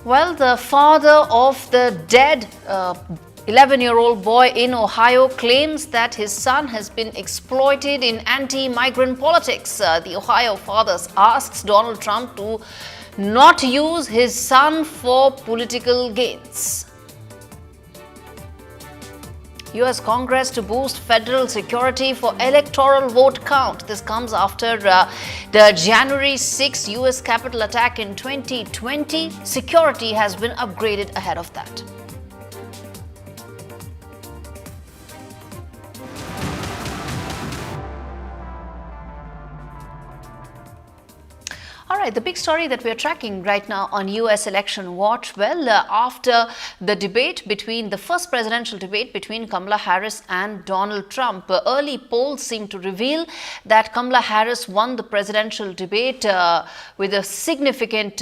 Well, the father of the dead 11-year-old boy in Ohio claims that his son has been exploited in anti-migrant politics. The Ohio father asks Donald Trump to not use his son for political gains. U.S. Congress to boost federal security for electoral vote count. This comes after the January 6 U.S. Capitol attack in 2020. Security has been upgraded ahead of that. All right, the big story that we're tracking right now on U.S. Election Watch, well, after the debate between the first presidential debate between Kamala Harris and Donald Trump, early polls seem to reveal that Kamala Harris won the presidential debate with a significant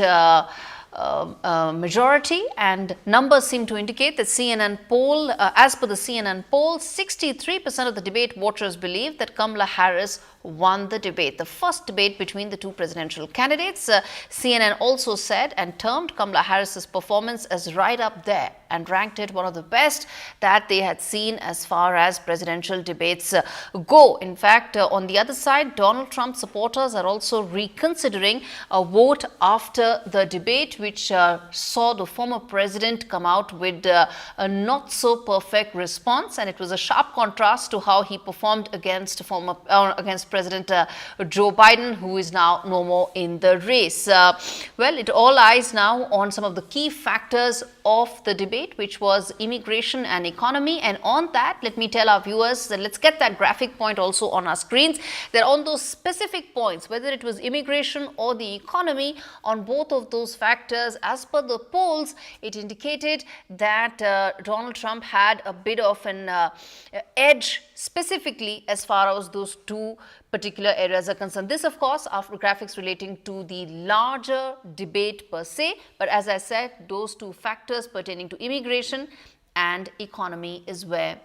majority, and numbers seem to indicate that CNN poll, as per the CNN poll, 63% of the debate voters believe that Kamala Harris won the debate, the first debate between the two presidential candidates. CNN also said and termed Kamala Harris's performance as right up there and ranked it one of the best that they had seen as far as presidential debates go. In fact, on the other side, Donald Trump supporters are also reconsidering a vote after the debate, which saw the former president come out with a not so perfect response, and it was a sharp contrast to how he performed against President Joe Biden, who is now no more in the race. Well, it all eyes now on some of the key factors of the debate, which was immigration and economy. And on that, let me tell our viewers that let's get that graphic point also on our screens. That on those specific points, whether it was immigration or the economy, on both of those factors, as per the polls, it indicated that Donald Trump had a bit of an edge, specifically as far as those two particular areas are concerned. This, of course, are graphics relating to the larger debate per se, but as I said, those two factors pertaining to immigration and economy is where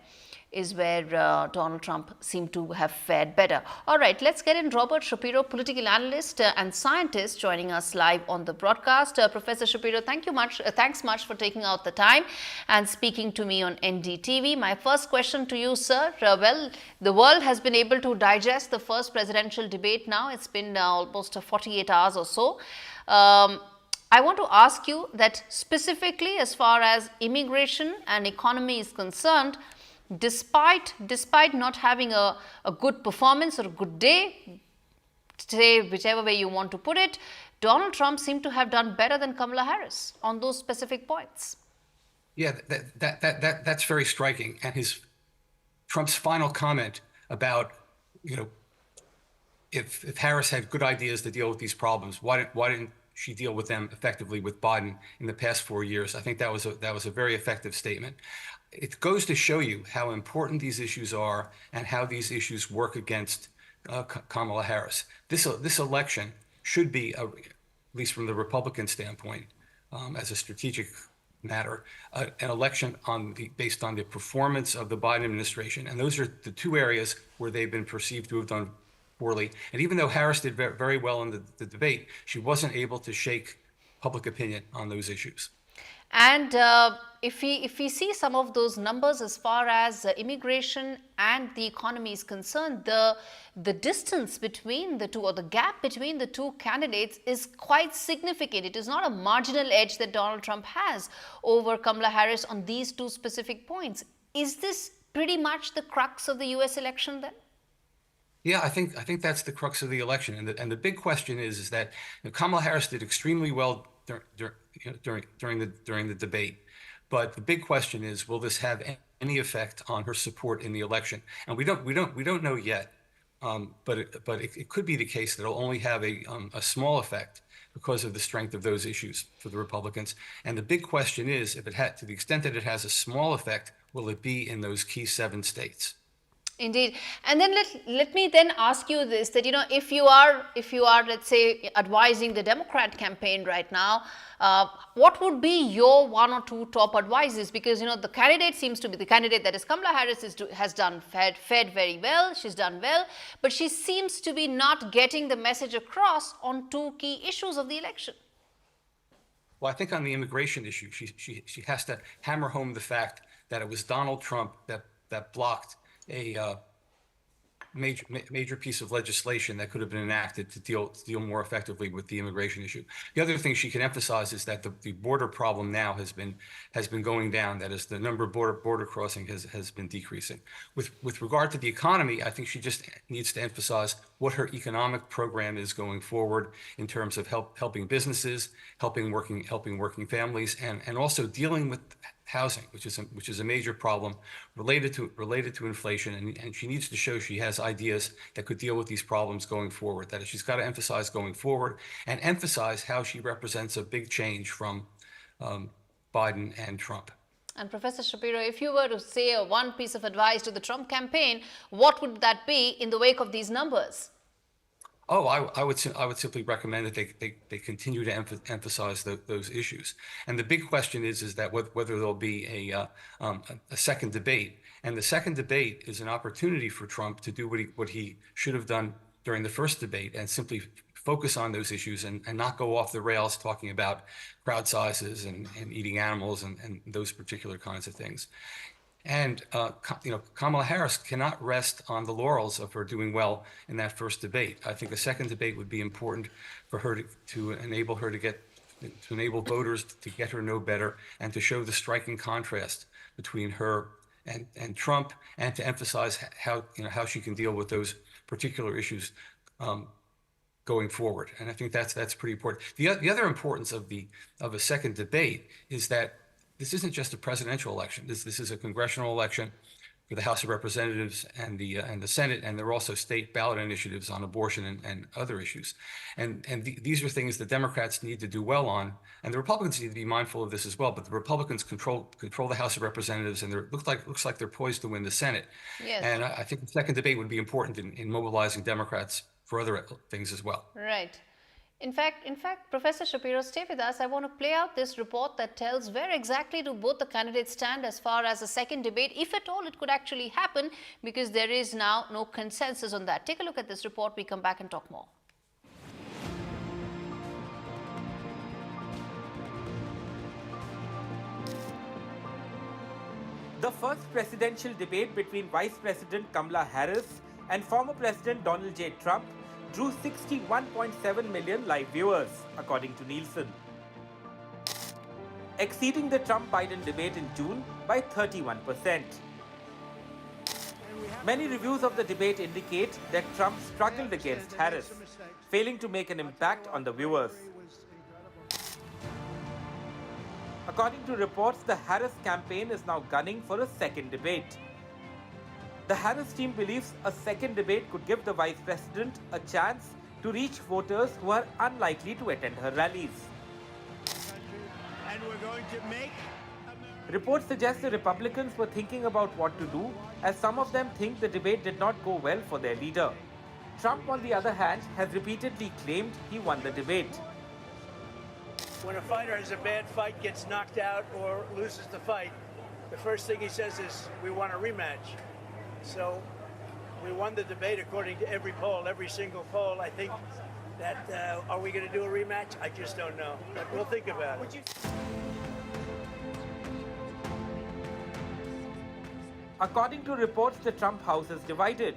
Donald Trump seemed to have fared better. All right, let's get in Robert Shapiro, political analyst and scientist, joining us live on the broadcast. Professor Shapiro, thanks much for taking out the time and speaking to me on NDTV. My first question to you, sir. Well, the world has been able to digest the first presidential debate now. It's been almost 48 hours or so. I want to ask you that specifically as far as immigration and economy is concerned, despite not having a good performance or a good day, say whichever way you want to put it, Donald Trump seemed to have done better than Kamala Harris on those specific points. Yeah, that's very striking. And Trump's final comment about, if Harris had good ideas to deal with these problems, why didn't she deal with them effectively with Biden in the past 4 years? I think that was a very effective statement. It goes to show you how important these issues are and how these issues work against Kamala Harris. This election should be, at least from the Republican standpoint, as a strategic matter, an election based on the performance of the Biden administration. And those are the two areas where they've been perceived to have done poorly. And even though Harris did very well in the debate, she wasn't able to shake public opinion on those issues. And if we see some of those numbers as far as immigration and the economy is concerned, the distance between the two, or the gap between the two candidates, is quite significant. It is not a marginal edge that Donald Trump has over Kamala Harris on these two specific points. Is this pretty much the crux of the U.S. election then? Yeah, I think that's the crux of the election. And the big question is that Kamala Harris did extremely well during the debate, but the big question is, will this have any effect on her support in the election? And we don't know yet, but it could be the case that it'll only have a small effect because of the strength of those issues for the Republicans. And the big question is, if to the extent that it has a small effect, will it be in those key 7 states? Indeed. And then let me then ask you this, that, if you are, let's say, advising the Democrat campaign right now, what would be your 1 or 2 top advices? Because, the candidate seems to be, the candidate that is Kamala Harris has fared very well. She's done well, but she seems to be not getting the message across on 2 key issues of the election. Well, I think on the immigration issue, she has to hammer home the fact that it was Donald Trump that blocked a major piece of legislation that could have been enacted to deal more effectively with the immigration issue. The other thing she can emphasize is that the border problem now has been going down. That is, the number of border crossing has been decreasing. With regard to the economy, I think she just needs to emphasize what her economic program is going forward in terms of helping businesses, helping working families, and also dealing with housing, which is a major problem related to inflation, and she needs to show she has ideas that could deal with these problems going forward. That is, she's got to emphasize going forward and emphasize how she represents a big change from Biden and Trump. And Professor Shapiro, if you were to say one piece of advice to the Trump campaign, what would that be in the wake of these numbers? Oh, I would simply recommend that they continue to emphasize those issues. And the big question is that whether there'll be a second debate. And the second debate is an opportunity for Trump to do what he should have done during the first debate and simply focus on those issues and not go off the rails talking about crowd sizes and eating animals and those particular kinds of things. And Kamala Harris cannot rest on the laurels of her doing well in that first debate. I think a second debate would be important for her to enable her to enable voters to get her know better and to show the striking contrast between her and Trump, and to emphasize how she can deal with those particular issues going forward. And I think that's pretty important. The other importance of a second debate is that this isn't just a presidential election. This is a congressional election for the House of Representatives and the Senate, and there are also state ballot initiatives on abortion and other issues. And these are things the Democrats need to do well on, and the Republicans need to be mindful of this as well. But the Republicans control the House of Representatives, and looks like they're poised to win the Senate. Yes. And I think the second debate would be important in mobilizing Democrats for other things as well. Right. In fact, Professor Shapiro, stay with us. I want to play out this report that tells where exactly do both the candidates stand as far as a second debate, if at all it could actually happen, because there is now no consensus on that. Take a look at this report. We come back and talk more. The first presidential debate between Vice President Kamala Harris and former President Donald J. Trump drew 61.7 million live viewers, according to Nielsen, exceeding the Trump-Biden debate in June by 31%. Many reviews of the debate indicate that Trump struggled against Harris, failing to make an impact on the viewers. According to reports, the Harris campaign is now gunning for a second debate. The Harris team believes a second debate could give the vice president a chance to reach voters who are unlikely to attend her rallies. And we're going to make Reports suggest the Republicans were thinking about what to do, as some of them think the debate did not go well for their leader. Trump, on the other hand, has repeatedly claimed he won the debate. when a fighter has a bad fight, gets knocked out or loses the fight, the first thing he says is, we want a rematch. So we won the debate according to every poll, every single poll. I think that, are we going to do a rematch? I just don't know, but we'll think about it. According to reports, the Trump house is divided,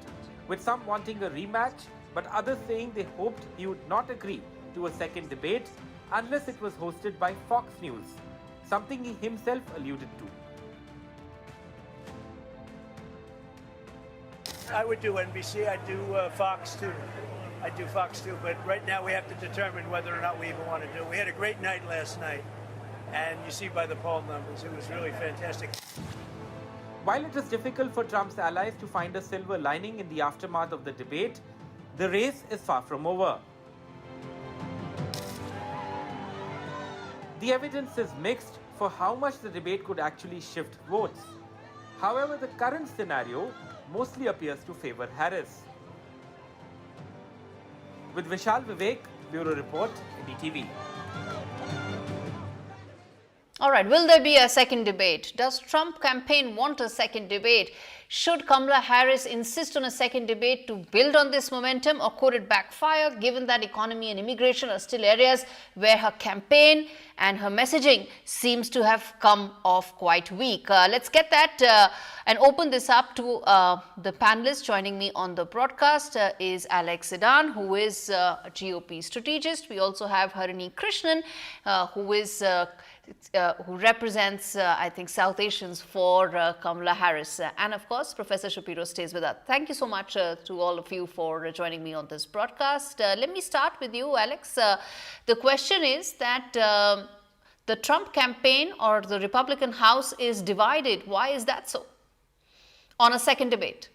with some wanting a rematch, but others saying they hoped he would not agree to a second debate unless it was hosted by Fox News, something he himself alluded to. I would do NBC, I'd do Fox too. I'd do Fox too, but right now we have to determine whether or not we even want to do it. We had a great night last night, and you see by the poll numbers, it was really fantastic. While it is difficult for Trump's allies to find a silver lining in the aftermath of the debate, the race is far from over. The evidence is mixed for how much the debate could actually shift votes. However, the current scenario mostly appears to favor Harris. With Vishal Vivek, Bureau Report, NDTV. All right, will there be a second debate? Does Trump campaign want a second debate? Should Kamala Harris insist on a second debate to build on this momentum, or could it backfire, given that economy and immigration are still areas where her campaign and her messaging seems to have come off quite weak? Let's get that and open this up to the panelists. Joining me on the broadcast is Alex Sedan, who is a GOP strategist. We also have Harini Krishnan, who represents, I think, South Asians for Kamala Harris. And of course, Professor Shapiro stays with us. Thank you so much to all of you for joining me on this broadcast. Let me start with you, Alex. The question is that the Trump campaign or the Republican House is divided. Why is that so? On a second debate.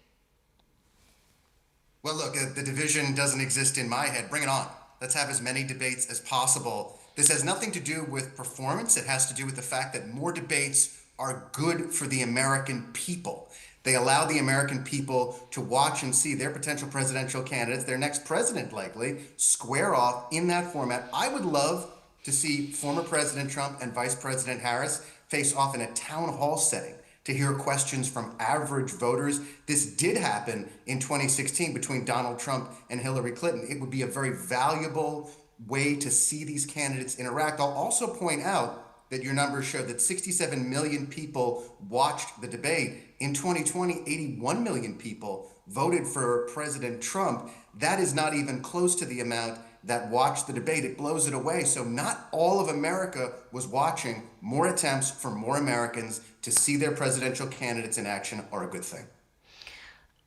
Well, look, the division doesn't exist in my head. Bring it on. Let's have as many debates as possible. This has nothing to do with performance. It has to do with the fact that more debates are good for the American people. They allow the American people to watch and see their potential presidential candidates, their next president likely, square off in that format. I would love to see former President Trump and Vice President Harris face off in a town hall setting to hear questions from average voters. This did happen in 2016 between Donald Trump and Hillary Clinton. It would be a very valuable way to see these candidates interact. I'll also point out that your numbers show that 67 million people watched the debate. In 2020, 81 million people voted for President Trump. That is not even close to the amount that watched the debate. It blows it away. So not all of America was watching. More attempts for more Americans to see their presidential candidates in action are a good thing.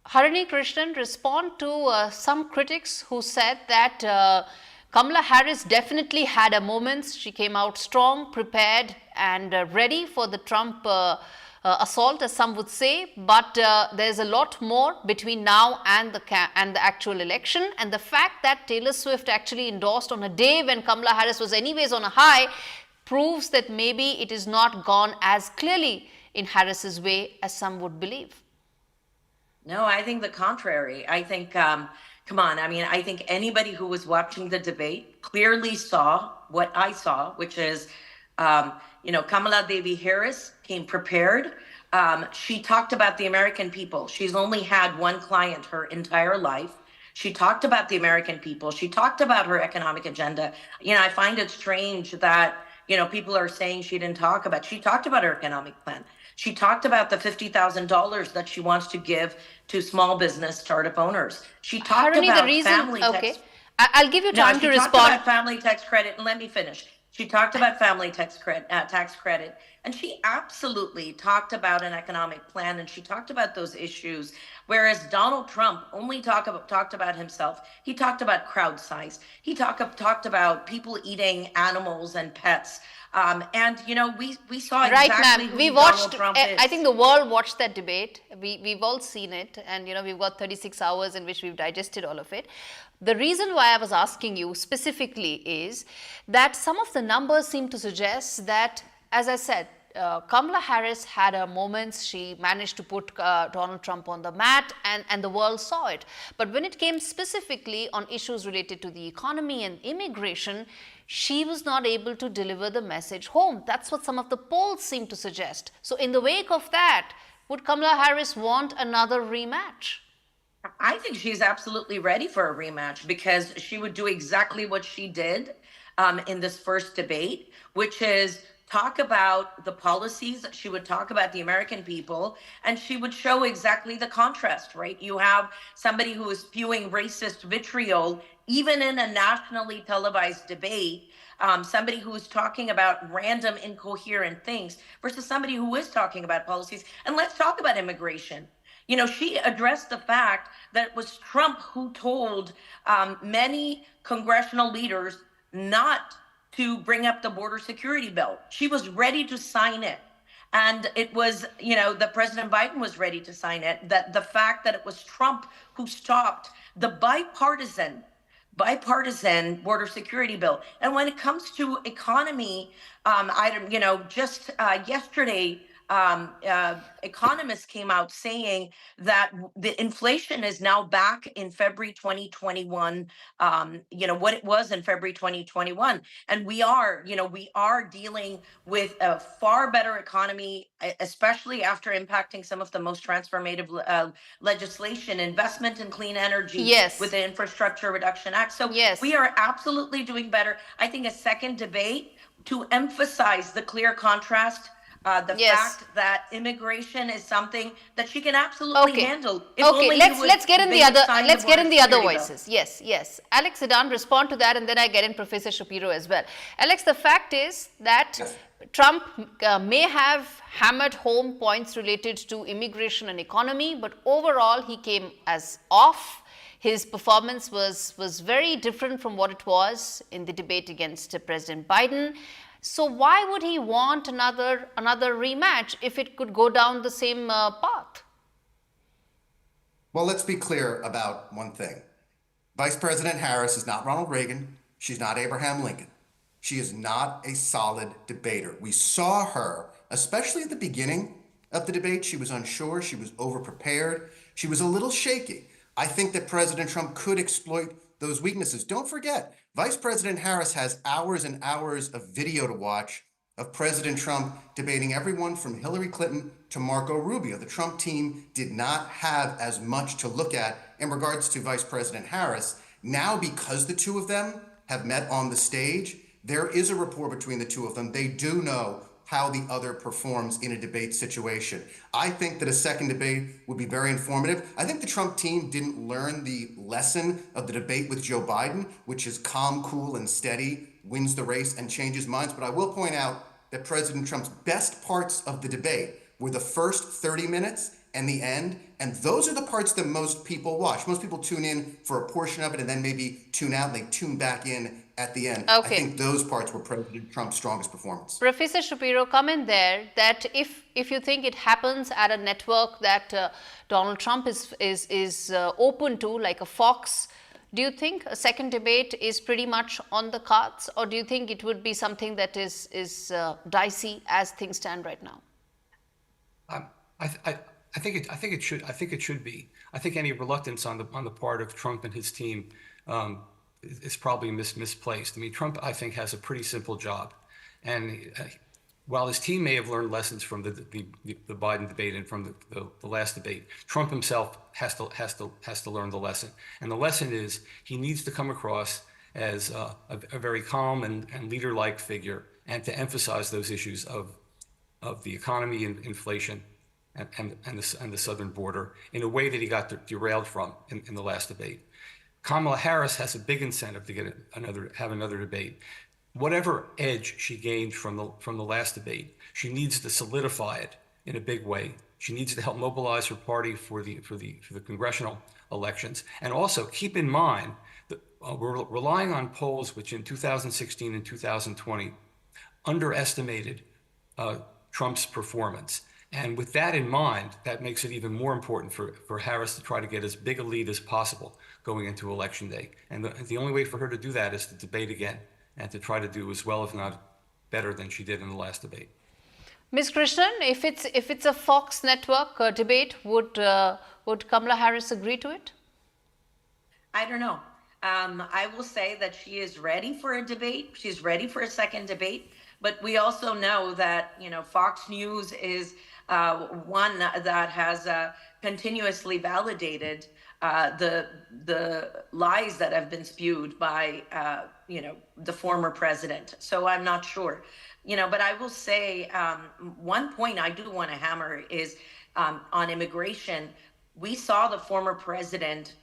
Harini Krishnan, respond to some critics who said that Kamala Harris definitely had her moments. She came out strong, prepared, and ready for the Trump assault, as some would say. But there's a lot more between now and the actual election. And the fact that Taylor Swift actually endorsed on a day when Kamala Harris was anyways on a high proves that maybe it is not gone as clearly in Harris's way as some would believe. No, I think the contrary. I think, come on, I mean, I think anybody who was watching the debate clearly saw what I saw, which is, Kamala Devi Harris came prepared. She talked about the American people. She's only had one client her entire life. She talked about the American people. She talked about her economic agenda. I find it strange that, people are saying she didn't talk about. She talked about her economic plan. She talked about the $50,000 that she wants to give to small business startup owners. She talked about family tax. I'll give you time to respond. She talked about family tax credit, and let me finish. She talked about family tax credit, and she absolutely talked about an economic plan, and she talked about those issues. Whereas Donald Trump only talked about himself. He talked about crowd size. He talked about people eating animals and pets. And we saw exactly who Donald Trump is. I think the world watched that debate. We've all seen it, and we've got 36 hours in which we've digested all of it. The reason why I was asking you specifically is that some of the numbers seem to suggest that, as I said, Kamala Harris had her moments. She managed to put Donald Trump on the mat, and the world saw it. But when it came specifically on issues related to the economy and immigration, she was not able to deliver the message home. That's what some of the polls seem to suggest. So in the wake of that, would Kamala Harris want another rematch? I think she's absolutely ready for a rematch, because she would do exactly what she did in this first debate, which is talk about the policies. She would talk about the American people, and she would show exactly the contrast, right? You have somebody who is spewing racist vitriol, even in a nationally televised debate, somebody who is talking about random incoherent things versus somebody who is talking about policies. And let's talk about immigration. She addressed the fact that it was Trump who told many congressional leaders not to bring up the border security bill. She was ready to sign it. And it was, that President Biden was ready to sign it, that the fact that it was Trump who stopped the bipartisan border security bill. And when it comes to economy, just yesterday, economist came out saying that the inflation is now back in February 2021, what it was in February 2021. And we are dealing with a far better economy, especially after impacting some of the most transformative legislation, investment in clean energy Yes. with the Infrastructure Reduction Act. So Yes. we are absolutely doing better. I think a second debate to emphasize the clear contrast, the Yes. fact that immigration is something that she can absolutely handle. If Okay, only let's get in the other border voices. Yes. Alex Zidane, respond to that, and then I get in Professor Shapiro as well. Alex, the fact is that Trump may have hammered home points related to immigration and economy, but overall he came as off. His performance was very different from what it was in the debate against President Biden. So why would he want another rematch if it could go down the same path? Well, let's be clear about one thing. Vice President Harris is not Ronald Reagan. She's not Abraham Lincoln. She is not a solid debater. We saw her, especially at the beginning of the debate. She was unsure. She was overprepared. She was a little shaky. I think that President Trump could exploit those weaknesses. Don't forget, Vice President Harris has hours and hours of video to watch of President Trump debating everyone from Hillary Clinton to Marco Rubio. The Trump team did not have as much to look at in regards to Vice President Harris. Now, because the two of them have met on the stage, there is a rapport between the two of them. They do know how the other performs in a debate situation. I think that a second debate would be very informative. I think the Trump team didn't learn the lesson of the debate with Joe Biden, which is calm, cool, and steady, wins the race and changes minds. But I will point out that President Trump's best parts of the debate were the first 30 minutes and the end. And those are the parts that most people watch. Most people tune in for a portion of it and then maybe tune out and they tune back in at the end. Okay. I think those parts were President Trump's strongest performance. Professor Shapiro, comment there that if you think it happens at a network that Donald Trump is open to, like a Fox, do you think a second debate is pretty much on the cards, or do you think it would be something that is dicey as things stand right now? I think it should be. I think any reluctance on the part of Trump and his team is probably misplaced. I mean, Trump, I think, has a pretty simple job, and while his team may have learned lessons from the Biden debate and from the last debate, Trump himself has to learn the lesson. And the lesson is he needs to come across as a very calm and leader-like figure, and to emphasize those issues of the economy and inflation and the southern border in a way that he got derailed from in the last debate. Kamala Harris has a big incentive to have another debate. Whatever edge she gained from the last debate, she needs to solidify it in a big way. She needs to help mobilize her party for the congressional elections, and also keep in mind that we're relying on polls which in 2016 and 2020 underestimated Trump's performance. And with that in mind, that makes it even more important for Harris to try to get as big a lead as possible going into Election Day. And the only way for her to do that is to debate again and to try to do as well, if not better, than she did in the last debate. Ms. Krishnan, if it's a Fox network debate, would Kamala Harris agree to it? I don't know. I will say that she is ready for a debate. She's ready for a second debate. But we also know that, Fox News is one that has continuously validated the lies that have been spewed by, the former president. So I'm not sure, but I will say one point I do want to hammer is on immigration. We saw the former president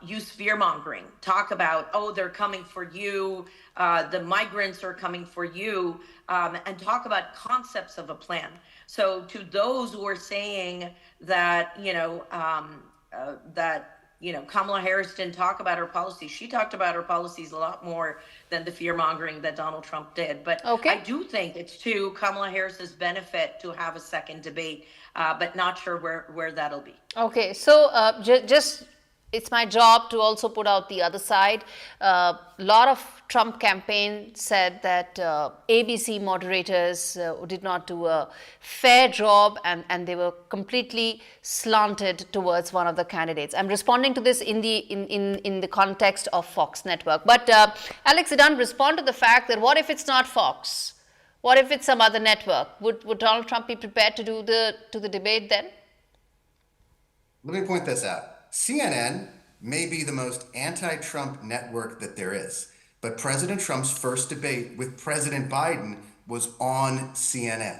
use fear-mongering, talk about, oh, they're coming for you, the migrants are coming for you, and talk about concepts of a plan. So to those who are saying that, Kamala Harris didn't talk about her policies, she talked about her policies a lot more than the fear-mongering that Donald Trump did. But I do think it's to Kamala Harris's benefit to have a second debate, but not sure where that'll be. Okay, so just it's my job to also put out the other side. A lot of Trump campaign said that ABC moderators did not do a fair job, and they were completely slanted towards one of the candidates. I'm responding to this in the context of Fox Network. But Alex Zidane, respond to the fact that what if it's not Fox? What if it's some other network? Would Donald Trump be prepared to do the debate then? Let me point this out. CNN may be the most anti-Trump network that there is, but President Trump's first debate with President Biden was on CNN.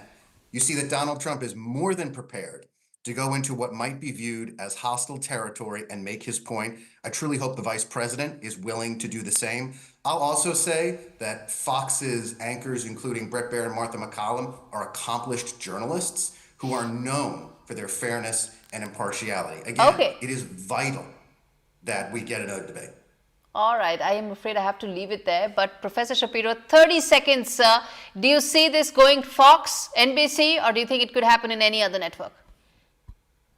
You see that Donald Trump is more than prepared to go into what might be viewed as hostile territory and make his point. I truly hope the vice president is willing to do the same. I'll also say that Fox's anchors, including Bret Baier and Martha McCallum, are accomplished journalists who are known for their fairness and impartiality. Again, It is vital that we get another debate. All right, I am afraid I have to leave it there. But Professor Shapiro, 30 seconds, sir. Do you see this going Fox, NBC, or do you think it could happen in any other network?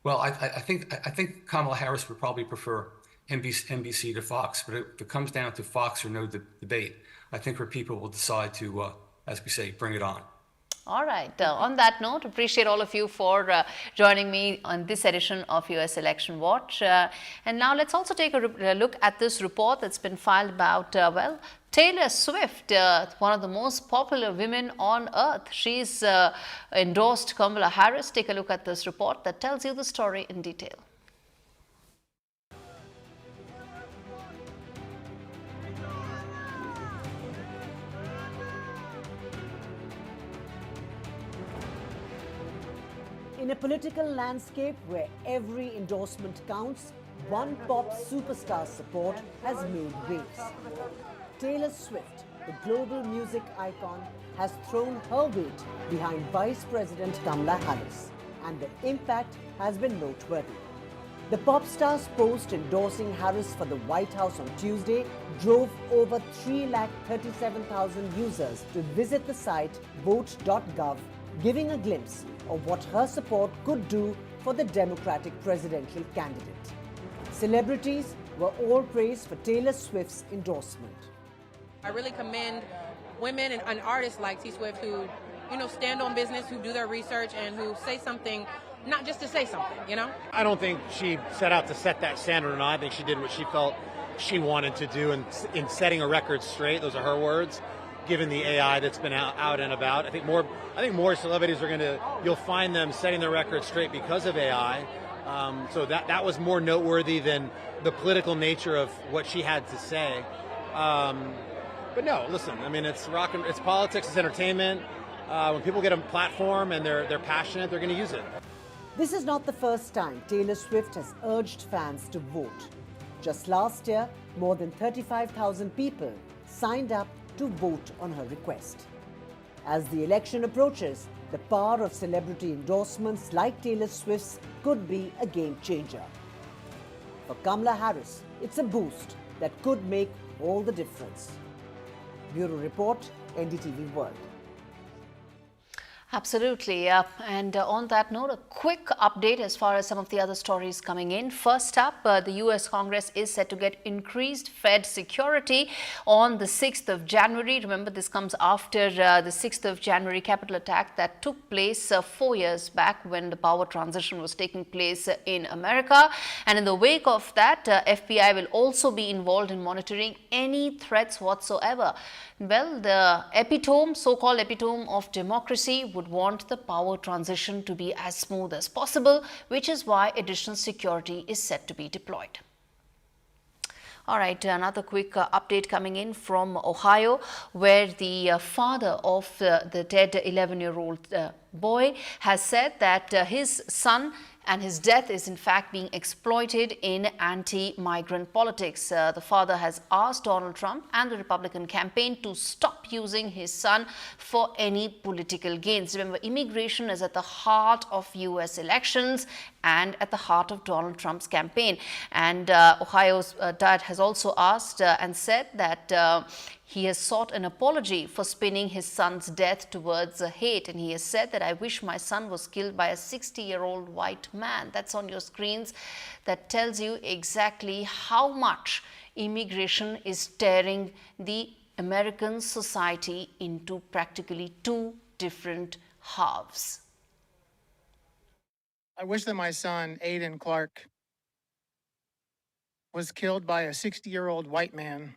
Well, I think Kamala Harris would probably prefer NBC to Fox, but if it comes down to Fox or no debate, I think where people will decide to, as we say, bring it on. All right. On that note, appreciate all of you for joining me on this edition of US Election Watch. And now let's also take a look at this report that's been filed about, Taylor Swift, one of the most popular women on earth. She's endorsed Kamala Harris. Take a look at this report that tells you the story in detail. In a political landscape where every endorsement counts, one pop superstar's support has made waves. Taylor Swift, the global music icon, has thrown her weight behind Vice President Kamala Harris, and the impact has been noteworthy. The pop star's post endorsing Harris for the White House on Tuesday drove over 337,000 users to visit the site vote.gov, giving a glimpse of what her support could do for the Democratic presidential candidate. Celebrities were all praised for Taylor Swift's endorsement. I really commend women and artists like T. Swift who, stand on business, who do their research, and who say something, not just to say something, I don't think she set out to set that standard or not. I think she did what she felt she wanted to do in setting a record straight. Those are her words. Given the AI that's been out and about, I think more celebrities you'll find them setting their record straight because of AI. So that was more noteworthy than the political nature of what she had to say. But no, listen, it's it's politics, it's entertainment. When people get a platform and they're passionate, they're going to use it. This is not the first time Taylor Swift has urged fans to vote. Just last year, more than 35,000 people signed up to vote on her request. As the election approaches, the power of celebrity endorsements like Taylor Swift's could be a game changer. For Kamala Harris, it's a boost that could make all the difference. Bureau Report, NDTV World. Absolutely. And on that note, a quick update as far as some of the other stories coming in. First up, the US Congress is set to get increased Fed security on the 6th of January. Remember, this comes after the 6th of January Capitol attack that took place 4 years back when the power transition was taking place in America. And in the wake of that, FBI will also be involved in monitoring any threats whatsoever. Well, the epitome, so-called epitome of democracy would want the power transition to be as smooth as possible, which is why additional security is set to be deployed. All right, another quick update coming in from Ohio, where the father of the dead 11-year-old boy has said that his son and his death is in fact being exploited in anti-migrant politics. The father has asked Donald Trump and the Republican campaign to stop using his son for any political gains. Remember, immigration is at the heart of US elections and at the heart of Donald Trump's campaign. And Ohio's dad has also asked and said that He has sought an apology for spinning his son's death towards hate, and he has said that I wish my son was killed by a 60-year-old white man. That's on your screens. That tells you exactly how much immigration is tearing the American society into practically two different halves. I wish that my son, Aiden Clark, was killed by a 60-year-old white man.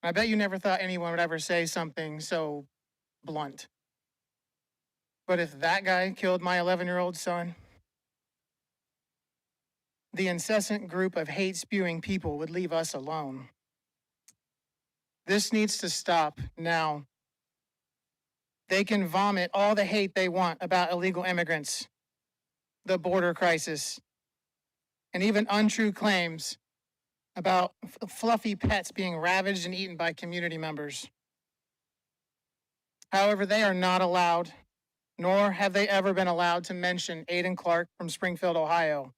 I bet you never thought anyone would ever say something so blunt. But if that guy killed my 11-year-old son, the incessant group of hate-spewing people would leave us alone. This needs to stop now. They can vomit all the hate they want about illegal immigrants, the border crisis, and even untrue claims about fluffy pets being ravaged and eaten by community members. However, they are not allowed, nor have they ever been allowed to mention Aiden Clark from Springfield, Ohio.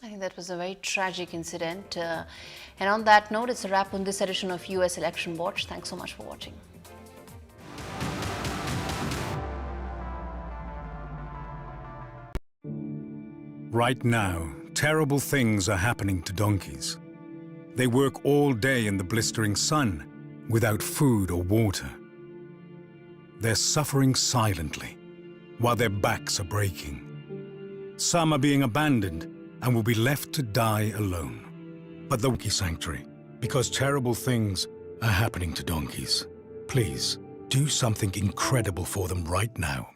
I think that was a very tragic incident. And on that note, it's a wrap on this edition of US Election Watch. Thanks so much for watching. Right now, terrible things are happening to donkeys. They work all day in the blistering sun, without food or water. They're suffering silently, while their backs are breaking. Some are being abandoned and will be left to die alone. But the Donkey Sanctuary, because terrible things are happening to donkeys. Please, do something incredible for them right now.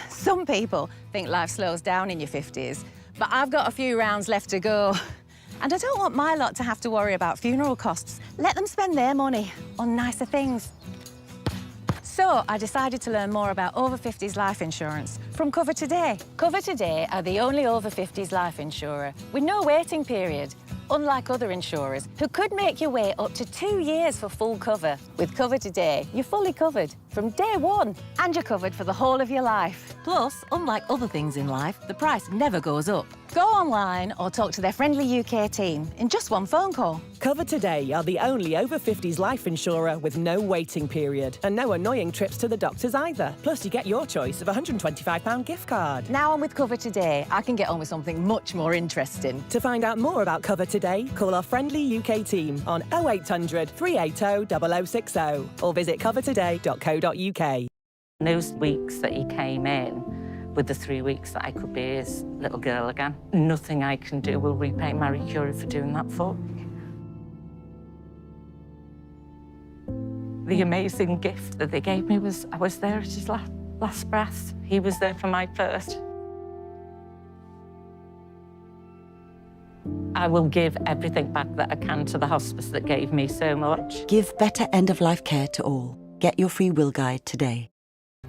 Some people think life slows down in your 50s, but I've got a few rounds left to go. And I don't want my lot to have to worry about funeral costs. Let them spend their money on nicer things. So I decided to learn more about over 50s life insurance from Cover Today. Cover Today are the only over 50s life insurer with no waiting period, unlike other insurers who could make you wait up to 2 years for full cover. With Cover Today, you're fully covered from day one, and you're covered for the whole of your life. Plus, unlike other things in life, the price never goes up. Go online or talk to their friendly UK team in just one phone call. Cover Today are the only over 50s life insurer with no waiting period and no annoying trips to the doctors either. Plus, you get your choice of a £125 gift card. Now I'm with Cover Today, I can get on with something much more interesting. To find out more about Cover Today, call our friendly UK team on 0800 380 0060 or visit covertoday.co.uk. Those weeks that he came in, with the 3 weeks that I could be his little girl again, nothing I can do will repay Marie Curie for doing that for me. The amazing gift that they gave me was I was there at his last breath. He was there for my first. I will give everything back that I can to the hospice that gave me so much. Give better end-of-life care to all. Get your free will guide today.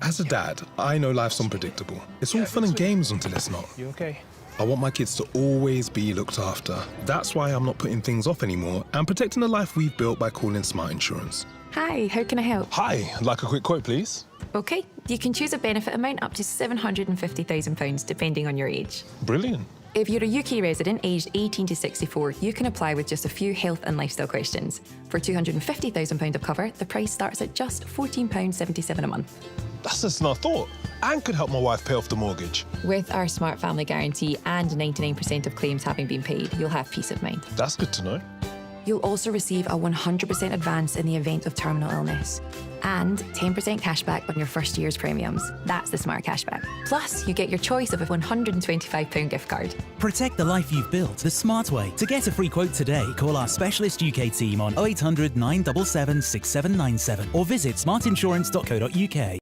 As a dad, I know life's unpredictable. It's all fun and games until it's not. You okay? I want my kids to always be looked after. That's why I'm not putting things off anymore and protecting the life we've built by calling Smart Insurance. Hi, how can I help? Hi, I'd like a quick quote, please. OK, you can choose a benefit amount up to £750,000 depending on your age. Brilliant. If you're a UK resident aged 18 to 64, you can apply with just a few health and lifestyle questions. For £250,000 of cover, the price starts at just £14.77 a month. That's less than I thought, and could help my wife pay off the mortgage. With our Smart Family Guarantee and 99% of claims having been paid, you'll have peace of mind. That's good to know. You'll also receive a 100% advance in the event of terminal illness and 10% cashback on your first year's premiums. That's the Smart Cashback. Plus, you get your choice of a £125 gift card. Protect the life you've built the smart way. To get a free quote today, call our specialist UK team on 0800 977 6797 or visit smartinsurance.co.uk.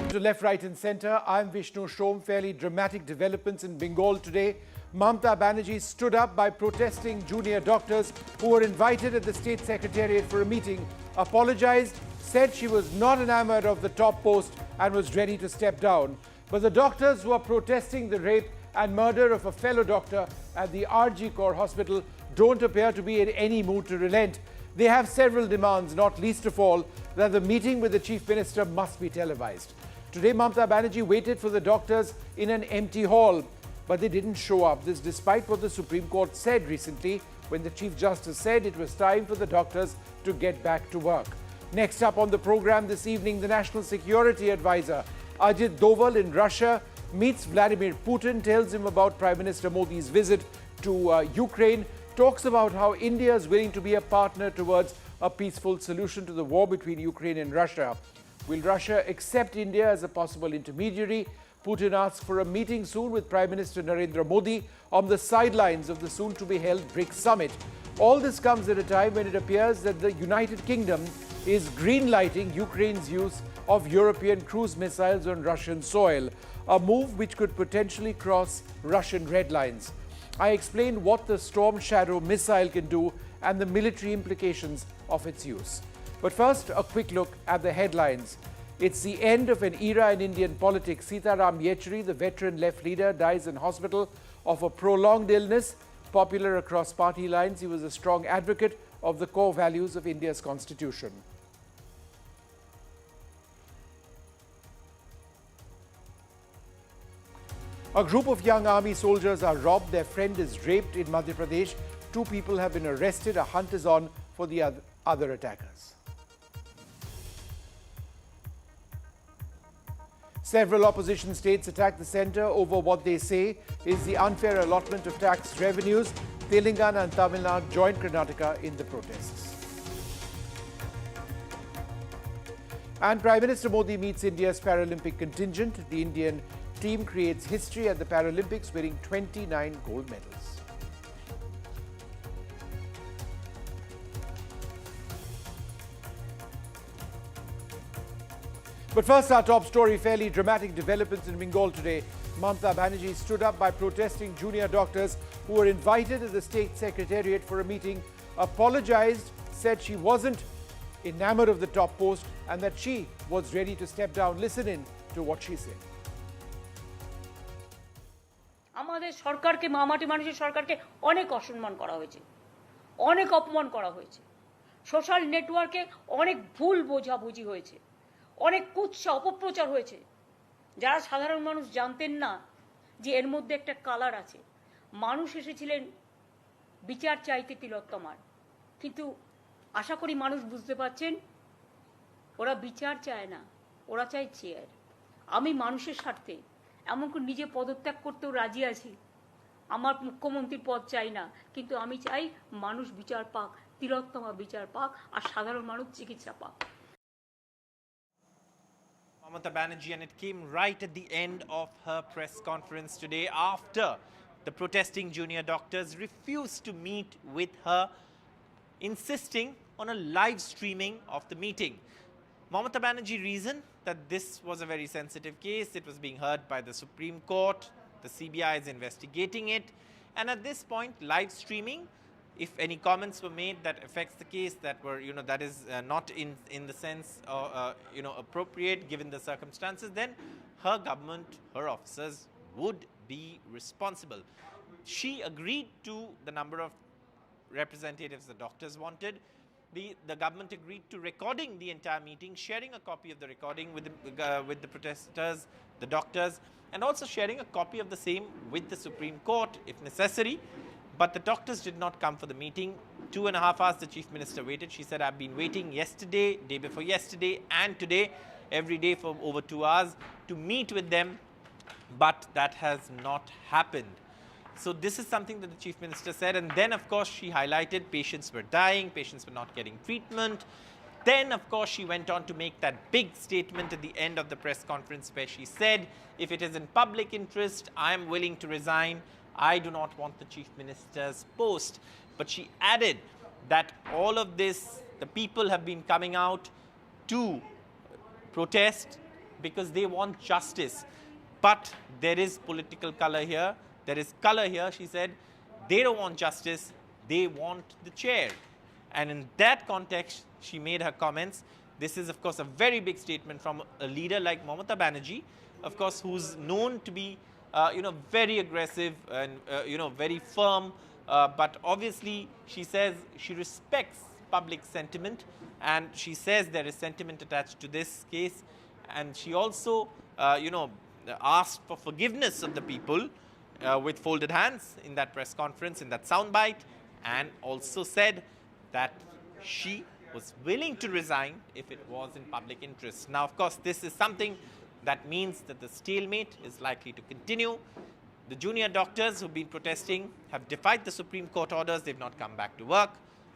To left, right and centre, I'm Vishnu Shom. Fairly dramatic developments in Bengal today. Mamata Banerjee stood up by protesting junior doctors who were invited at the State Secretariat for a meeting, apologised, said she was not enamoured of the top post and was ready to step down. But the doctors who are protesting the rape and murder of a fellow doctor at the RG Kaur Hospital don't appear to be in any mood to relent. They have several demands, not least of all that the meeting with the Chief Minister must be televised. Today, Mamata Banerjee waited for the doctors in an empty hall, but they didn't show up. This despite what the Supreme Court said recently when the Chief Justice said it was time for the doctors to get back to work. Next up on the program this evening, the National Security Advisor Ajit Doval in Russia meets Vladimir Putin, tells him about Prime Minister Modi's visit to Ukraine, talks about how India is willing to be a partner towards a peaceful solution to the war between Ukraine and Russia. Will Russia accept India as a possible intermediary? Putin asks for a meeting soon with Prime Minister Narendra Modi on the sidelines of the soon-to-be-held BRICS summit. All this comes at a time when it appears that the United Kingdom is green-lighting Ukraine's use of European cruise missiles on Russian soil, a move which could potentially cross Russian red lines. I explained what the Storm Shadow missile can do and the military implications of its use. But first, a quick look at the headlines. It's the end of an era in Indian politics. Sitaram Yechury, the veteran left leader, dies in hospital of a prolonged illness. Popular across party lines, he was a strong advocate of the core values of India's constitution. A group of young army soldiers are robbed. Their friend is raped in Madhya Pradesh. 2 people have been arrested. A hunt is on for the other attackers. Several opposition states attack the centre over what they say is the unfair allotment of tax revenues. Telangana and Tamil Nadu joined Karnataka in the protests. And Prime Minister Modi meets India's Paralympic contingent. The Indian team creates history at the Paralympics, winning 29 gold medals. But first, our top story, fairly dramatic developments in Bengal today. Mamata Banerjee stood up by protesting junior doctors who were invited at the state secretariat for a meeting, apologized, said she wasn't enamored of the top post and that she was ready to step down. Listen in to what she said. আমাদের সরকারকে মামাটি মানুষের সরকারকে অনেক অসম্মান করা হয়েছে, অনেক অপমান করা হয়েছে, সোশ্যাল নেটওয়ার্কে অনেক ভুল বোঝাবুঝি হয়েছে, অনেক কুৎসা অপপ্রচার হয়েছে, যারা সাধারণ মানুষ জানতেন না যে এর মধ্যে একটা কালার আছে। মানুষ এসেছিলেন বিচার চাইতে তিলোত্তমার, কিন্তু আশা করি মানুষ বুঝতে পারছেন ওরা বিচার চায় না, ওরা চায় চেয়ার। আমি মানুষের স্বার্থে এমনকি নিজে পদত্যাগ করতেও রাজি আছি। আমার মুখ্যমন্ত্রীর পদ চাই না, কিন্তু আমি চাই মানুষ বিচার পাক, তিলোত্তমা বিচার পাক, আর সাধারণ মানুষ চিকিৎসা পাক। Mamata Banerjee, and it came right at the end of her press conference today after the protesting junior doctors refused to meet with her, insisting on a live streaming of the meeting. Mamata Banerjee reasoned that this was a very sensitive case. It was being heard by the Supreme Court. The CBI is investigating it. And at this point, live streaming, if any comments were made that affects the case that were, that is not in the sense, appropriate given the circumstances, then her government, her officers would be responsible. She agreed to the number of representatives the doctors wanted. The government agreed to recording the entire meeting, sharing a copy of the recording with the protesters, the doctors, and also sharing a copy of the same with the Supreme Court if necessary. But the doctors did not come for the meeting. 2.5 hours the Chief Minister waited. She said, I've been waiting yesterday, day before yesterday, and today, every day for over 2 hours to meet with them, but that has not happened. So this is something that the Chief Minister said, and then of course she highlighted patients were dying, patients were not getting treatment. Then of course she went on to make that big statement at the end of the press conference where she said, if it is in public interest, I am willing to resign. I do not want the Chief Minister's post. But she added that all of this, the people have been coming out to protest because they want justice. But there is political color here. There is color here, she said. They don't want justice, they want the chair. And in that context, she made her comments. This is, of course, a very big statement from a leader like Mamata Banerjee, of course, who's known to be, very aggressive and, very firm. But obviously, she says she respects public sentiment, and she says there is sentiment attached to this case. And she also asked for forgiveness of the people with folded hands in that press conference, in that soundbite, and also said that she was willing to resign if it was in public interest. Now, of course, this is something that means that the stalemate is likely to continue. The junior doctors who've been protesting have defied the Supreme Court orders. They've not come back to work.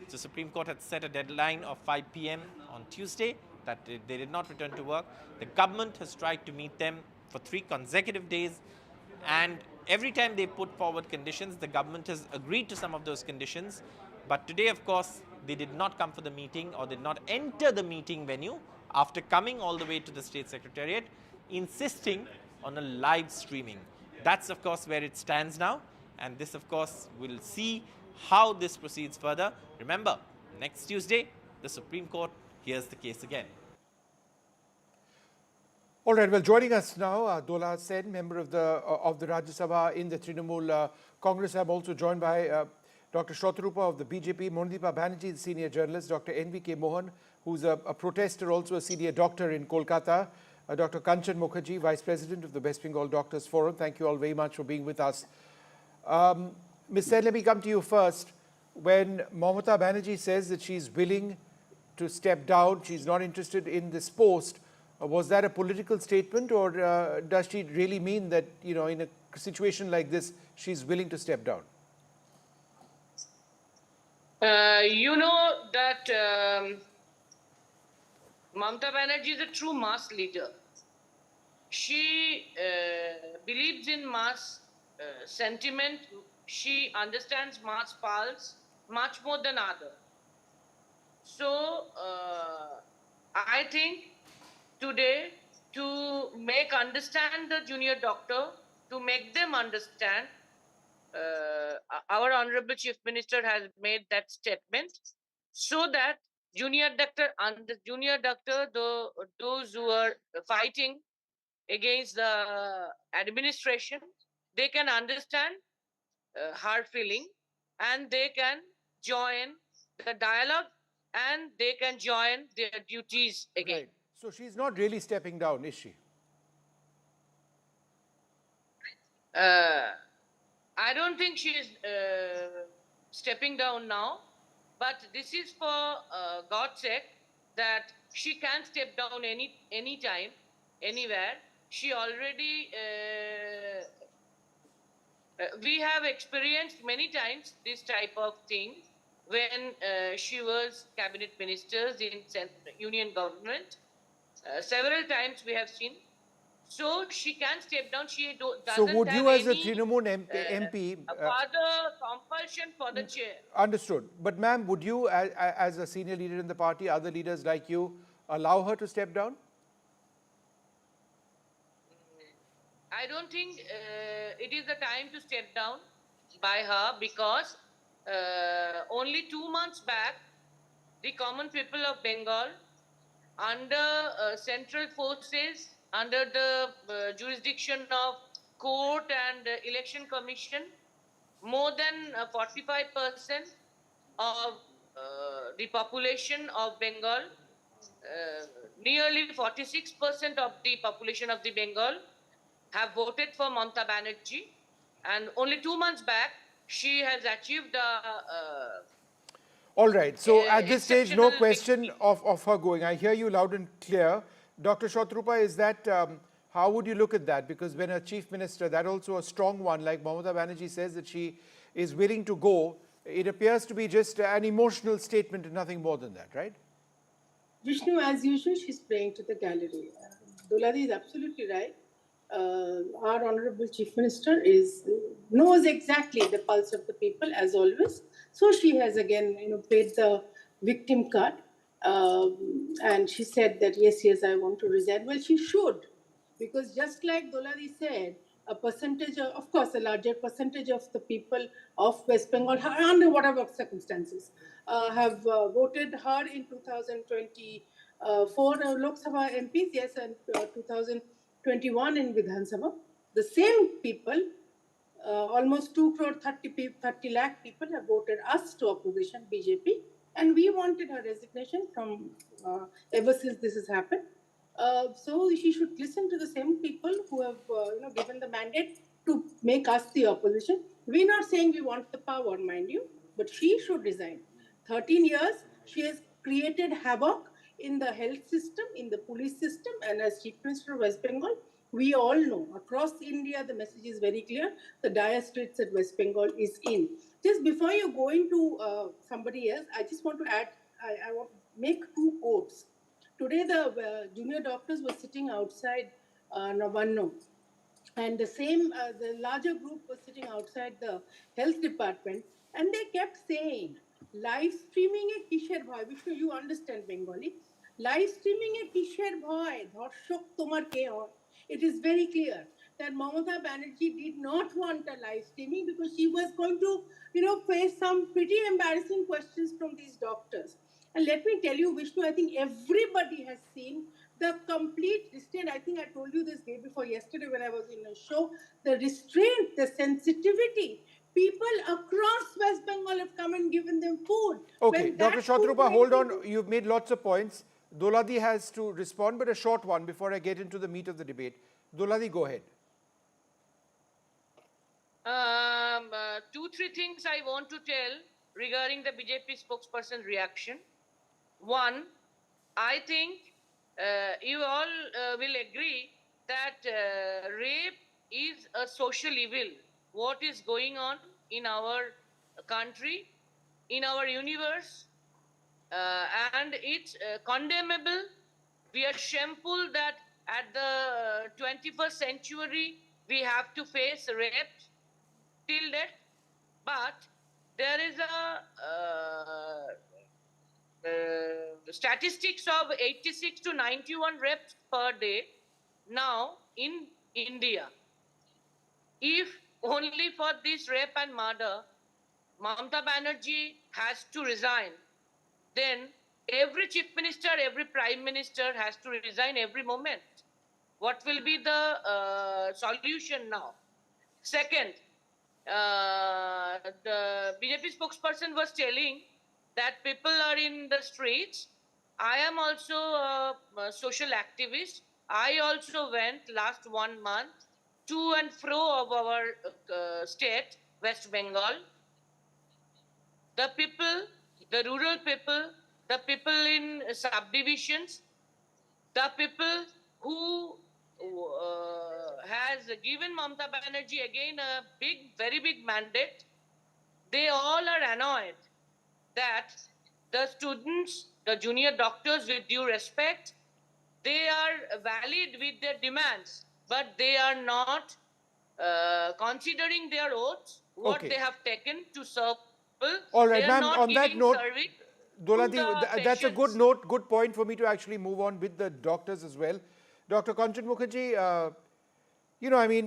The Supreme Court had set a deadline of 5 p.m. on Tuesday that they did not return to work. The government has tried to meet them for 3 consecutive days, and every time they put forward conditions, the government has agreed to some of those conditions. But today, of course, they did not come for the meeting or did not enter the meeting venue after coming all the way to the State Secretariat, insisting on a live streaming. That's, of course, where it stands now. And this, of course, we'll see how this proceeds further. Remember, next Tuesday, the Supreme Court hears the case again. All right, well, joining us now, Dola Sen, member of the Rajya Sabha in the Trinamool Congress. I'm also joined by Dr. Shotrupa of the BJP, Mohandeepa Banerjee, the senior journalist, Dr. NVK Mohan, who's a protester, also a senior doctor in Kolkata, Dr. Kanchan Mukherjee, Vice President of the West Bengal Doctors Forum. Thank you all very much for being with us. Ms. Sen, let me come to you first. When Mamata Banerjee says that she's willing to step down, she's not interested in this post, was that a political statement, or does she really mean that, in a situation like this, she's willing to step down? You know that Mamata Banerjee is a true mass leader. She believes in mass sentiment. She understands mass pulse much more than others. So I think today, to make understand the junior doctor, to make them understand, our Honorable Chief Minister has made that statement, so that junior doctor, those who are fighting against the administration, they can understand her feeling, and they can join the dialogue, and they can join their duties again. Right. So she's not really stepping down, is she? I don't think she is stepping down now, but this is for God's sake, that she can step down any time, anywhere. She already, we have experienced many times this type of thing when she was cabinet ministers in union government. Several times we have seen. So she can step down. She doesn't So would you, as a any, Trinamool MP... further compulsion for the chair. Understood. But ma'am, would you, as a senior leader in the party, other leaders like you, allow her to step down? I don't think it is the time to step down by her, because only 2 months back, the common people of Bengal, under central forces, under the jurisdiction of court and election commission, more than 45% of the population of Bengal, nearly 46% of the population of the Bengal have voted for Mamata Banerjee, and only 2 months back, she has achieved all right. So at this stage, no question of her going. I hear you loud and clear. Dr. Shotrupa, is that, how would you look at that? Because when a chief minister, that also a strong one, like Mamata Banerjee says that she is willing to go, it appears to be just an emotional statement and nothing more than that, right? Vishnu, as usual, she's playing to the gallery. Doladi is absolutely right. Our Honorable Chief Minister knows exactly the pulse of the people, as always. So she has again, played the victim card, and she said that yes, I want to resign. Well, she should, because just like Doladi said, a percentage of course, a larger percentage of the people of West Bengal, under whatever circumstances, have voted her in 2024 Lok Sabha MPs, yes, and 2021 in Vidhan Sabha. The same people, almost 2 crore 30 lakh people have voted us to opposition, BJP, and we wanted her resignation from ever since this has happened. So she should listen to the same people who have given the mandate to make us the opposition. We're not saying we want the power, mind you, but she should resign. 13 years, she has created havoc in the health system, in the police system, and as Chief Minister of West Bengal, we all know across India the message is very clear. The dire straits that West Bengal is in. Just before you go into somebody else, I just want to add, I want to make two quotes. Today, the junior doctors were sitting outside Navanno, and the larger group was sitting outside the health department, and they kept saying, live streaming e kisher bhoy. Vishnu, you understand Bengali. Live streaming e kisher bhoy, dharshok tomar ke hoy. It is very clear that Mamata Banerjee did not want a live streaming because she was going to, face some pretty embarrassing questions from these doctors. And let me tell you, Vishnu, I think everybody has seen the complete restraint. I think I told you this day before yesterday when I was in a show. The restraint, the sensitivity. People across West Bengal have come and given them food. Okay, Dr. Shatrupa, hold on. You've made lots of points. Doladi has to respond, but a short one before I get into the meat of the debate. Doladi, go ahead. 2-3 things I want to tell regarding the BJP spokesperson reaction. One, I think you all will agree that rape is a social evil. What is going on in our country, in our universe, and it's condemnable. We are shameful that at the 21st century we have to face rape till death, but there is a statistics of 86 to 91 rapes per day now in India. If only for this rape and murder, Mamata Banerjee has to resign, then every chief minister, every prime minister has to resign every moment. What will be the solution now? Second, the BJP spokesperson was telling that people are in the streets. I am also a social activist. I also went last 1 month to and fro of our state, West Bengal. The people, the rural people, the people in subdivisions, the people who has given Mamata Banerjee again a very big mandate, they all are annoyed that the students, the junior doctors, with due respect, they are valid with their demands, but they are not considering their oaths, what they have taken to serve people. All right, ma'am, on that note, Doladi, that's a good note, good point for me to actually move on with the doctors as well. Dr. Kanchan Mukherjee,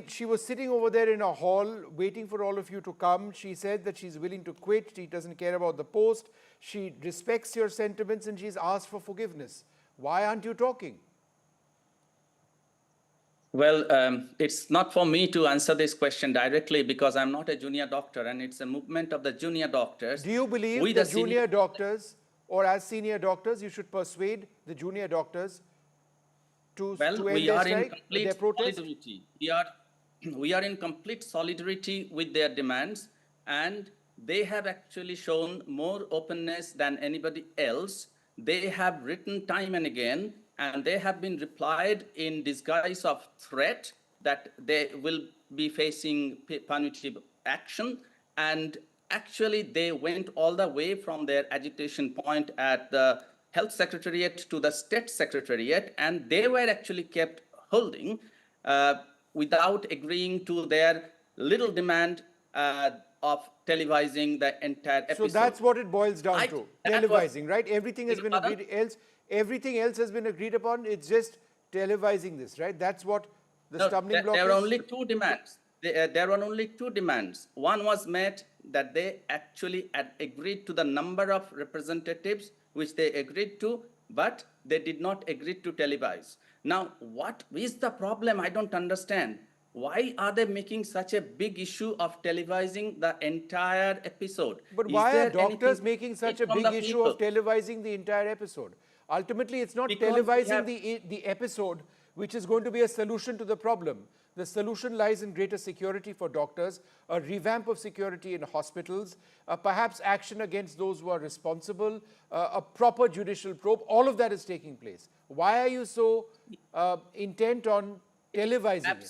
she was sitting over there in a hall waiting for all of you to come. She said that she's willing to quit. She doesn't care about the post. She respects your sentiments and she's asked for forgiveness. Why aren't you talking? Well, it's not for me to answer this question directly because I'm not a junior doctor and it's a movement of the junior doctors. Do you believe the junior doctors or as senior doctors, you should persuade the junior doctors to end their strike, their protest? Solidarity. We are in complete solidarity with their demands and they have actually shown more openness than anybody else. They have written time and again and they have been replied in disguise of threat that they will be facing punitive action. And actually, they went all the way from their agitation point at the Health Secretariat to the State Secretariat, and they were actually kept holding without agreeing to their little demand of televising the entire episode. So that's what it boils down to, televising, right? Everything has been agreed else. Everything else has been agreed upon. It's just televising this, right? That's what the stumbling block is. There are only two demands. There were only two demands. One was met that they actually had agreed to the number of representatives which they agreed to, but they did not agree to televise. Now, what is the problem? I don't understand. Why are they making such a big issue of televising the entire episode? But why are doctors making such a big issue of televising the entire episode? Ultimately, it's not Because we televising have- the episode which is going to be a solution to the problem. The solution lies in greater security for doctors, a revamp of security in hospitals, perhaps action against those who are responsible, a proper judicial probe. All of that is taking place. Why are you so intent on televising it?